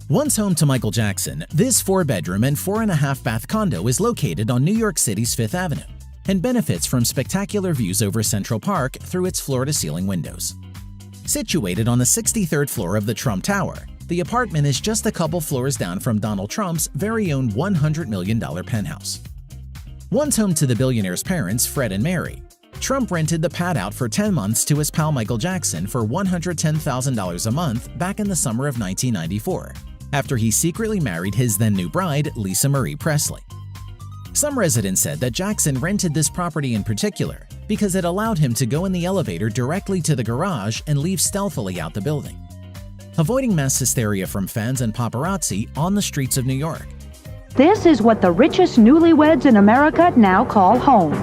Once home to Michael Jackson, this 4-bedroom and 4.5-bath condo is located on New York City's Fifth Avenue and benefits from spectacular views over Central Park through its floor-to-ceiling windows. Situated on the 63rd floor of the Trump Tower, the apartment is just a couple floors down from Donald Trump's very own $100 million penthouse. Once home to the billionaire's parents, Fred and Mary, Trump rented the pad out for 10 months to his pal Michael Jackson for $110,000 a month back in the summer of 1994, after he secretly married his then-new bride, Marie Presley. Some residents said that Jackson rented this property in particular because it allowed him to go in the elevator directly to the garage and leave stealthily out the building, avoiding mass hysteria from fans and paparazzi on the streets of New York. This is what the richest newlyweds in America now call home.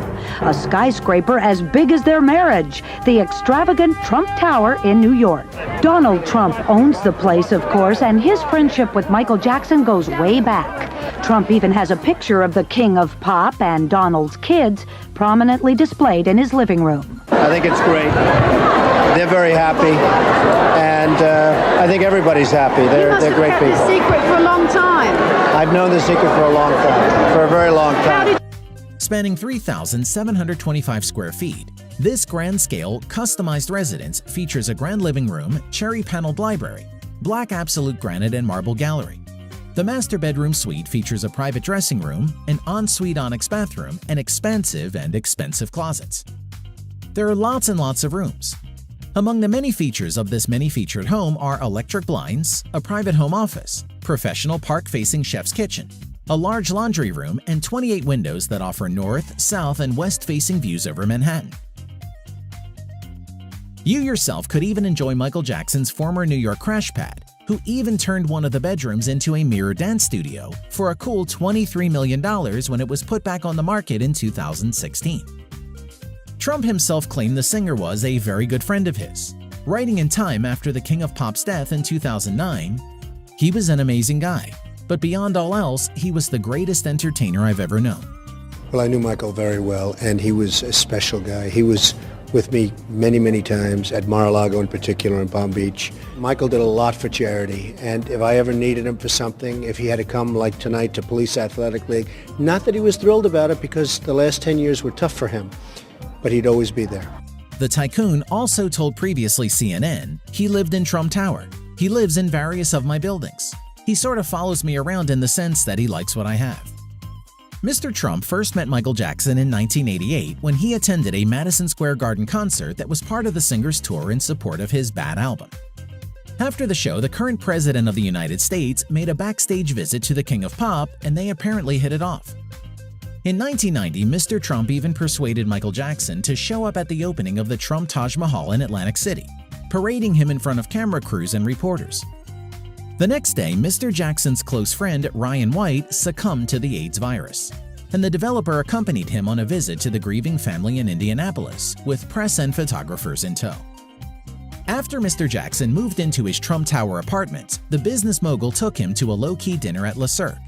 A skyscraper as big as their marriage, the extravagant Trump Tower in New York. Donald Trump owns the place, of course, and his friendship with Michael Jackson goes way back. Trump even has a picture of the King of Pop and Donald's kids prominently displayed in his living room. I think it's great. They're very happy, and I think everybody's happy. They're great people. You must have kept this secret for a long time. I've known the secret for a long time, for a very long time. Spanning 3,725 square feet, this grand-scale, customized residence features a grand living room, cherry-paneled library, black absolute granite and marble gallery. The master bedroom suite features a private dressing room, an ensuite onyx bathroom, and expansive and expensive closets. There are lots and lots of rooms. Among the many features of this many-featured home are electric blinds, a private home office, professional park-facing chef's kitchen, a large laundry room, and 28 windows that offer north, south, and west-facing views over Manhattan. You yourself could even enjoy Michael Jackson's former New York crash pad, who even turned one of the bedrooms into a mirror dance studio for a cool $23 million when it was put back on the market in 2016. Trump himself claimed the singer was a very good friend of his, writing in Time after the King of Pop's death in 2009, "He was an amazing guy, but beyond all else, he was the greatest entertainer I've ever known." Well, I knew Michael very well, and he was a special guy. He was with me many, many times, at Mar-a-Lago in particular, in Palm Beach. Michael did a lot for charity, and if I ever needed him for something, if he had to come like tonight to Police Athletic League, not that he was thrilled about it because the last 10 years were tough for him, but he'd always be there. The tycoon also told previously CNN he lived in Trump Tower. "He lives in various of my buildings. He sort of follows me around in the sense that he likes what I have." Mr. Trump first met Michael Jackson in 1988 when he attended a Madison Square Garden concert that was part of the singer's tour in support of his Bad album. After the show, the current president of the United States made a backstage visit to the King of Pop, and they apparently hit it off. In 1990, Mr. Trump even persuaded Michael Jackson to show up at the opening of the Trump Taj Mahal in Atlantic City, parading him in front of camera crews and reporters. The next day, Mr. Jackson's close friend Ryan White succumbed to the AIDS virus, and the developer accompanied him on a visit to the grieving family in Indianapolis, with press and photographers in tow. After Mr. Jackson moved into his Trump Tower apartment, the business mogul took him to a low-key dinner at Le Cirque.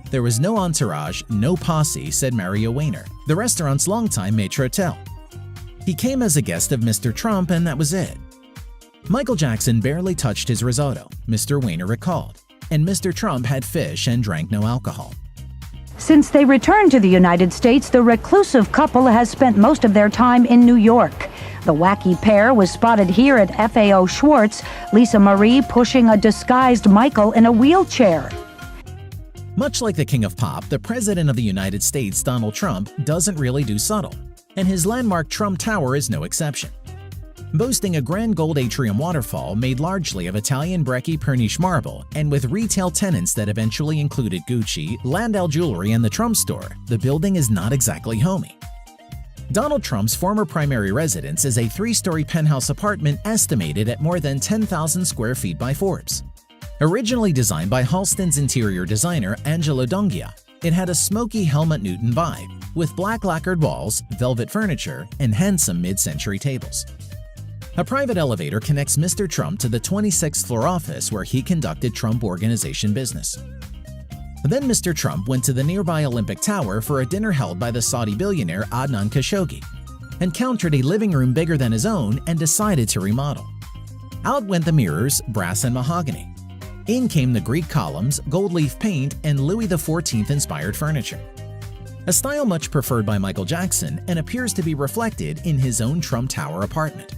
There was no entourage, no posse, said Mario Weiner, the restaurant's longtime maitre d'. He came as a guest of Mr. Trump, and that was it. Michael Jackson barely touched his risotto, Mr. Weiner recalled, and Mr. Trump had fish and drank no alcohol. Since they returned to the United States, the reclusive couple has spent most of their time in New York. The wacky pair was spotted here at FAO Schwartz, Lisa Marie pushing a disguised Michael in a wheelchair. Much like the King of Pop, the President of the United States, Donald Trump, doesn't really do subtle, and his landmark Trump Tower is no exception. Boasting a grand gold atrium waterfall made largely of Italian Brecci Perniche marble and with retail tenants that eventually included Gucci, Landau Jewelry, and the Trump Store, the building is not exactly homey. Donald Trump's former primary residence is a 3-story penthouse apartment estimated at more than 10,000 square feet by Forbes. Originally designed by Halston's interior designer Angelo Donghia, it had a smoky Helmut Newton vibe, with black lacquered walls, velvet furniture, and handsome mid-century tables. A private elevator connects Mr. Trump to the 26th floor office where he conducted Trump Organization business. Then Mr. Trump went to the nearby Olympic Tower for a dinner held by the Saudi billionaire Adnan Khashoggi, encountered a living room bigger than his own, and decided to remodel. Out went the mirrors, brass and mahogany. In came the Greek columns, gold leaf paint, and Louis XIV-inspired furniture. A style much preferred by Michael Jackson and appears to be reflected in his own Trump Tower apartment.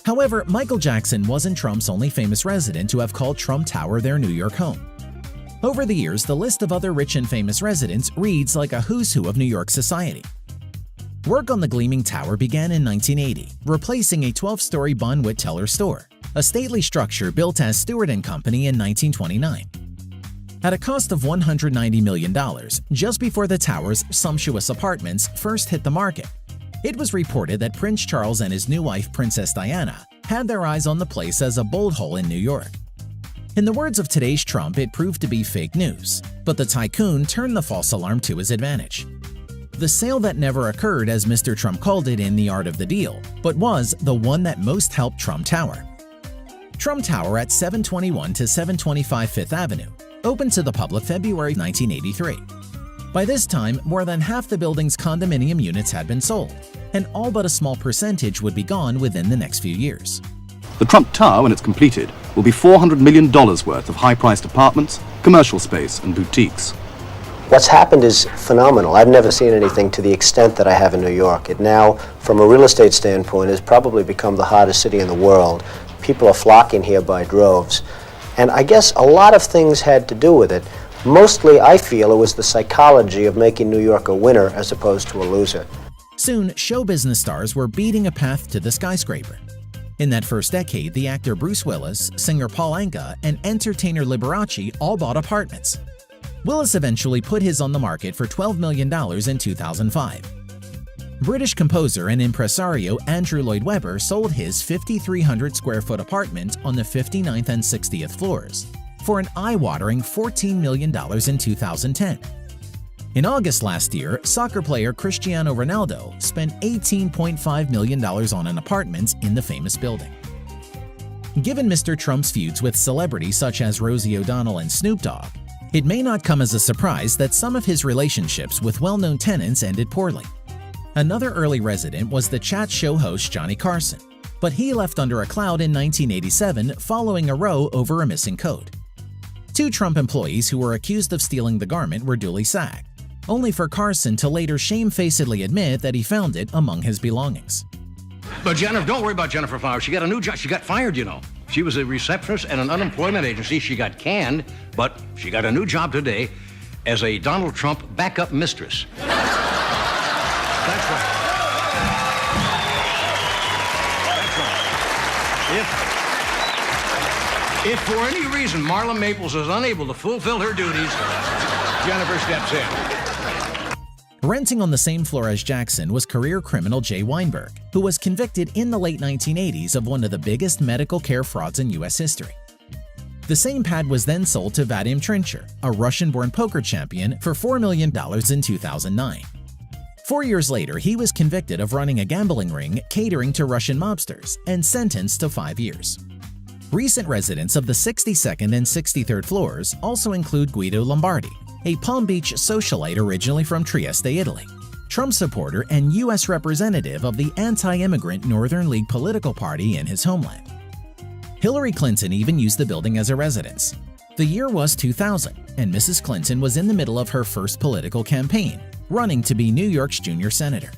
However, Michael Jackson wasn't Trump's only famous resident to have called Trump Tower their New York home. Over the years, the list of other rich and famous residents reads like a who's who of New York society. Work on the gleaming tower began in 1980, replacing a 12-story Bonwit Teller store, a stately structure built as Stewart & Company in 1929. At a cost of $190 million, just before the tower's sumptuous apartments first hit the market, it was reported that Prince Charles and his new wife, Princess Diana, had their eyes on the place as a bold hole in New York. In the words of today's Trump, it proved to be fake news, but the tycoon turned the false alarm to his advantage. The sale that never occurred, as Mr. Trump called it in The Art of the Deal, but was the one that most helped Trump Tower. Trump Tower at 721 to 725 Fifth Avenue opened to the public February 1983. By this time, more than half the building's condominium units had been sold, and all but a small percentage would be gone within the next few years. The Trump Tower, when it's completed, will be $400 million worth of high-priced apartments, commercial space, and boutiques. What's happened is phenomenal. I've never seen anything to the extent that I have in New York. It now, from a real estate standpoint, has probably become the hottest city in the world. People are flocking here by droves. And I guess a lot of things had to do with it. Mostly, I feel, it was the psychology of making New York a winner as opposed to a loser. Soon, show business stars were beating a path to the skyscraper. In that first decade, the actor Bruce Willis, singer Paul Anka, and entertainer Liberace all bought apartments. Willis eventually put his on the market for $12 million in 2005. British composer and impresario Andrew Lloyd Webber sold his 5,300 square foot apartment on the 59th and 60th floors for an eye-watering $14 million in 2010. In August last year, soccer player Cristiano Ronaldo spent $18.5 million on an apartment in the famous building. Given Mr. Trump's feuds with celebrities such as Rosie O'Donnell and Snoop Dogg, it may not come as a surprise that some of his relationships with well-known tenants ended poorly. Another early resident was the chat show host Johnny Carson, but he left under a cloud in 1987 following a row over a missing coat. Two Trump employees who were accused of stealing the garment were duly sacked, only for Carson to later shamefacedly admit that he found it among his belongings. But Jennifer, don't worry about Jennifer Flowers. She got a new job. She got fired, you know. She was a receptionist at an unemployment agency. She got canned, but she got a new job today as a Donald Trump backup mistress. That's right. That's right. If for any reason Marla Maples is unable to fulfill her duties, Jennifer steps in. Renting on the same floor as Jackson was career criminal Jay Weinberg, who was convicted in the late 1980s of one of the biggest medical care frauds in U.S. history. The same pad was then sold to Vadim Trincher, a Russian-born poker champion, for $4 million in 2009. 4 years later, he was convicted of running a gambling ring catering to Russian mobsters and sentenced to 5 years. Recent residents of the 62nd and 63rd floors also include Guido Lombardi, a Palm Beach socialite originally from Trieste, Italy, Trump supporter and U.S. representative of the anti-immigrant Northern League political party in his homeland. Hillary Clinton even used the building as a residence. The year was 2000, and Mrs. Clinton was in the middle of her first political campaign, running to be New York's junior senator.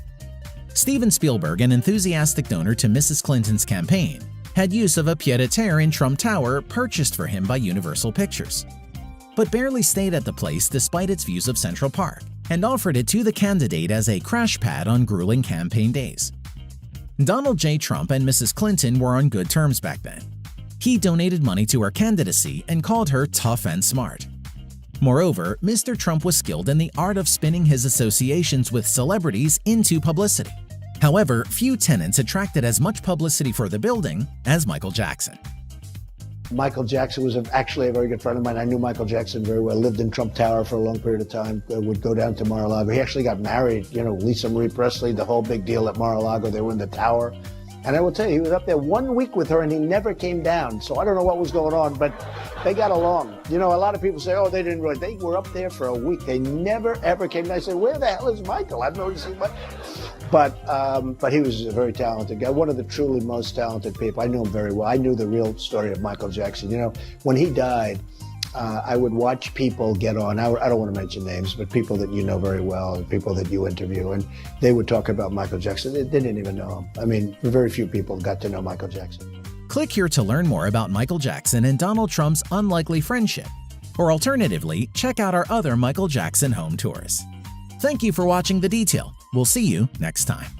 Steven Spielberg, an enthusiastic donor to Mrs. Clinton's campaign, had use of a pied-à-terre in Trump Tower purchased for him by Universal Pictures, but barely stayed at the place despite its views of Central Park, and offered it to the candidate as a crash pad on grueling campaign days. Donald J. Trump and Mrs. Clinton were on good terms back then. He donated money to her candidacy and called her tough and smart. Moreover, Mr. Trump was skilled in the art of spinning his associations with celebrities into publicity. However, few tenants attracted as much publicity for the building as Michael Jackson. Michael Jackson was actually a very good friend of mine. I knew Michael Jackson very well, lived in Trump Tower for a long period of time, would go down to Mar-a-Lago. He actually got married, Lisa Marie Presley, the whole big deal at Mar-a-Lago. They were in the tower. And I will tell you, he was up there 1 week with her and he never came down. So I don't know what was going on, but they got along. A lot of people say, oh, they didn't really. They were up there for a week. They never, ever came down. I said, where the hell is Michael? I've noticed him. But he was a very talented guy, one of the truly most talented people. I knew him very well. I knew the real story of Michael Jackson. You know, when he died, I would watch people get on. I don't want to mention names, but people that you know very well and people that you interview, and they would talk about Michael Jackson. They didn't even know him. I mean, very few people got to know Michael Jackson. Click here to learn more about Michael Jackson and Donald Trump's unlikely friendship. Or alternatively, check out our other Michael Jackson home tours. Thank you for watching The Detail. We'll see you next time.